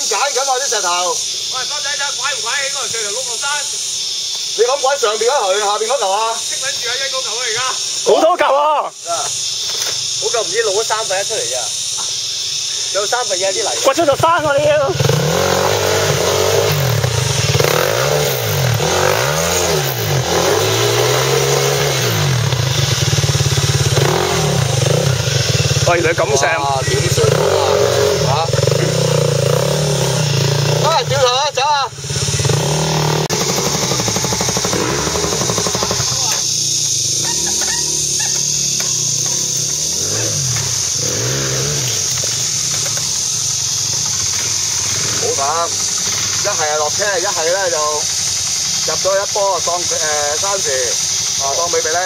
揀緊啊啲石頭。喂，包仔睇下拐唔拐起嗰條石頭碌落山？你咁鬼上邊嗰頭定下邊嗰頭啊？識撚住啊，一個球啊而家。好多嚿啊！好夠唔知露咗1/3出嚟咋？有1/3啲泥。掘出就山喎你要。喂，你咁成？點算好啊？啊！掉頭啊，走啊！好慘！一係落車，一係咧就入咗一波當山時當美比呢。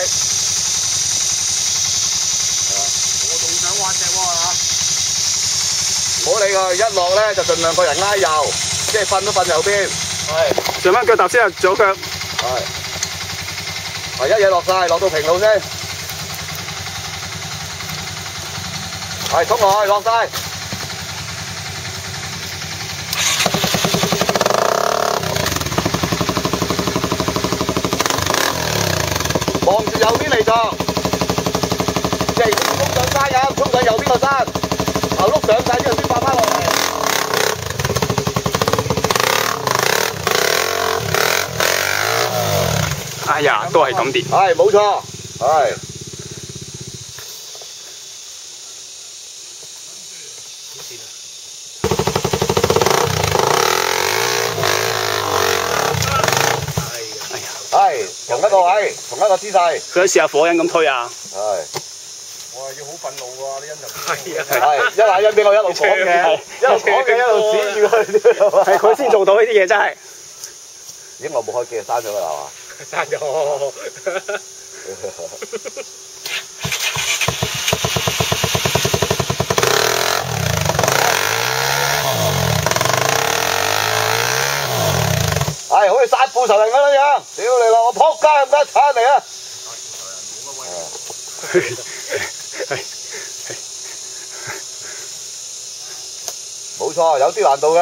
我仲想挖隻喎嚇。唔好理佢，一落咧就盡量個人挨右，即係瞓都瞓右邊。係。上翻腳踏先啊，左腳。係。一嘢落晒，落到平路先。係，衝落去，落晒。望住右邊嚟撞，即係衝上山咁，衝上右邊個山，頭碌上晒之後先發翻落嚟。哎呀，都係咁跌。係，冇錯，係。係，同一個位，同一個姿勢。佢試下火印咁推啊！係。哇！要好憤怒喎，啲人就係啊，係，一話因俾我一路講嘅，一路講嘅一路指住佢。係佢先做到呢啲嘢真係。咦，我冇開機，刪咗啦係嘛？刪咗。係好似殺父仇人咁樣，屌你老我撲街咁多鏟嚟啊！冇錯，有啲難度嘅。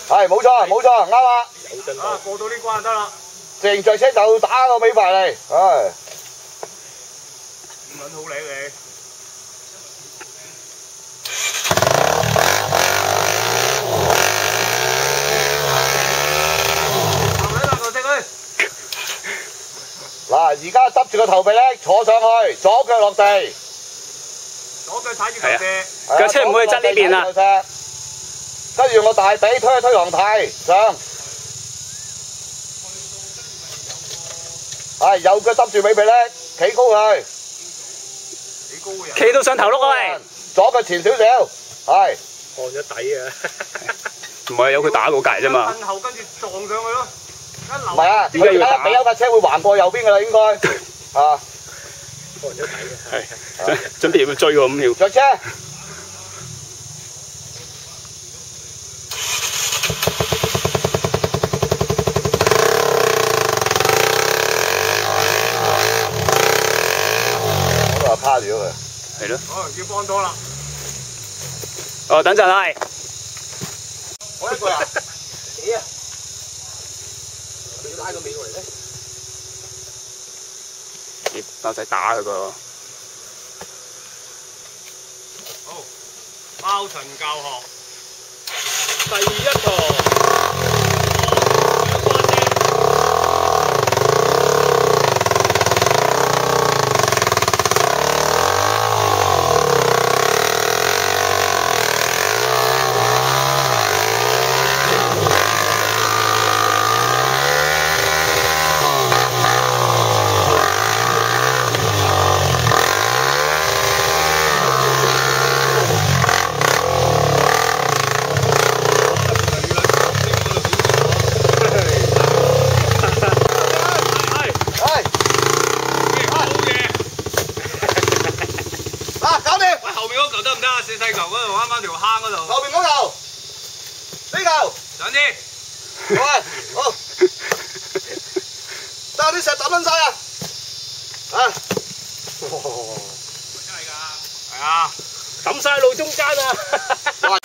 係冇錯，冇錯，啱啦。啊，過到呢關就得啦。成隻車就打個尾牌嚟，唉。咁撚好靚你。嗱，而家執住個頭臂咧，坐上去，左腳落地，左腳踩住頭射，腳車唔好去側呢邊啊！跟住用個大髀推一推航呔上，係右腳執住尾臂咧，企高佢，幾高嘅人，企到上頭碌啊喂！左腳前少少，係。放咗底啊！唔係有佢打過界啫嘛。褪後跟住撞上去咯。唔係啊，點解要打？俾有架車會橫過右邊㗎啦，應該啊。放咗底嘅。係，準備要追喎咁要。着車。嗰度趴住咗佢。係咯。哦，要幫多啦。哦，等陣係。我一個啊。幾啊？拉個尾過嚟咧，包仔打佢個。好，包塵教學第一堂。得唔得啊？四細球嗰度啱啱條坑嗰度。後邊嗰球，呢球，上啲。好啊，好。得啲石抌撚晒啊！啊！真係㗎。係啊。啊！抌晒路中間啊！哇！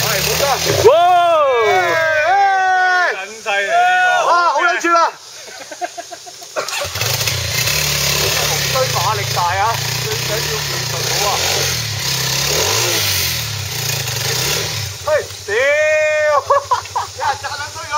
係冇錯。哇！撚犀利呢個！哇！好撚絕啊！紅堆馬力大啊！最緊要技術好啊！嘿，屌！有人炸撚堆㗎！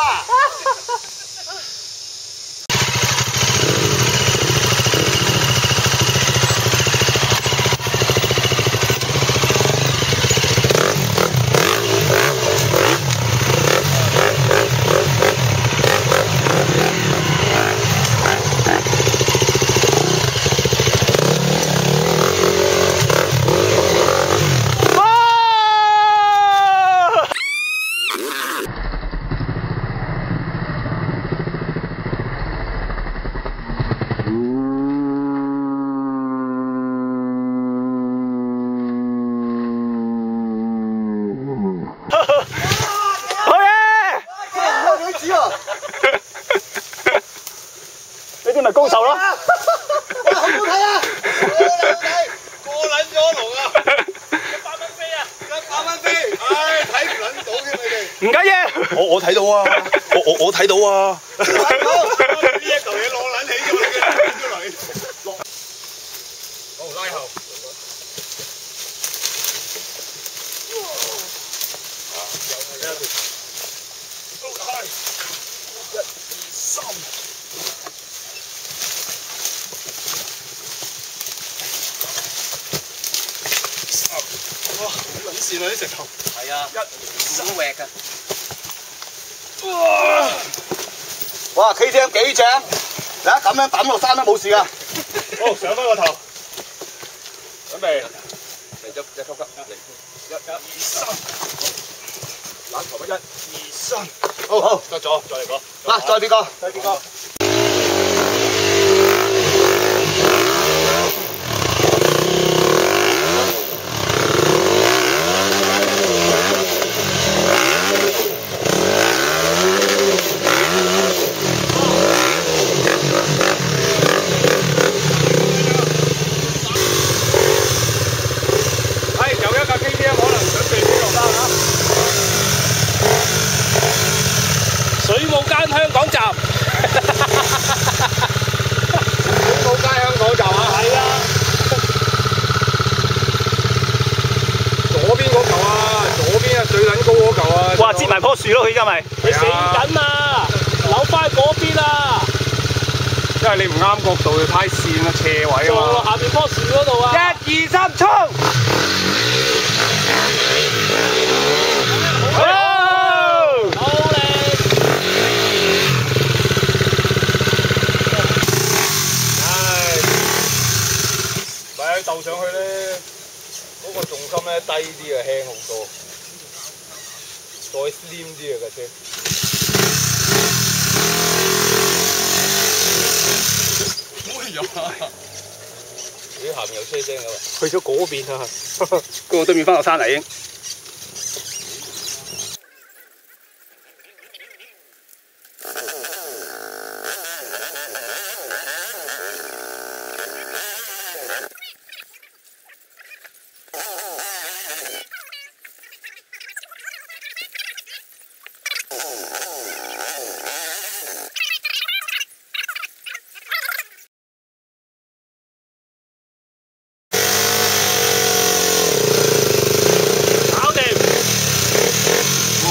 呢啲咪高手咯！哇，好好睇啊！過撚咗龍啊！100蚊飛啊！100蚊飛，唉，睇唔撚到添你哋。唔緊要，我睇到啊！我睇到啊！呢一嚿嘢攞撚起咗你嘅，出嚟。好，拉後。哇！好撚線啊啲石頭。係啊。好滑㗎。哇 ！KTM 幾正？你睇咁樣抌落山都冇事㗎。好，上翻個頭。準備。嚟咗一級級嚟。1、2、3。攬頭1、2、3。好，好，得咗，再嚟個。嗱，再邊個？再邊個？水舞間香港站，水舞街香港站啊！係啊，左邊嗰嚿啊，左邊啊最撚高嗰嚿啊！哇！接埋棵樹咯，佢而家咪你死緊啊！扭翻嗰邊啊！因為你唔啱角度，太線啦，斜位啊撞落下面棵樹嗰度啊1、2、3，衝！鬥上去咧，嗰個重心咧低啲啊，輕好多，再 slim 啲啊架車。哎呀！咦，下面有車聲㗎喎。去咗嗰邊啊！過對面翻落山嚟已經。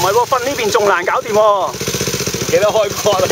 唔係喎，瞓呢邊仲難搞掂喎，記得開波啦。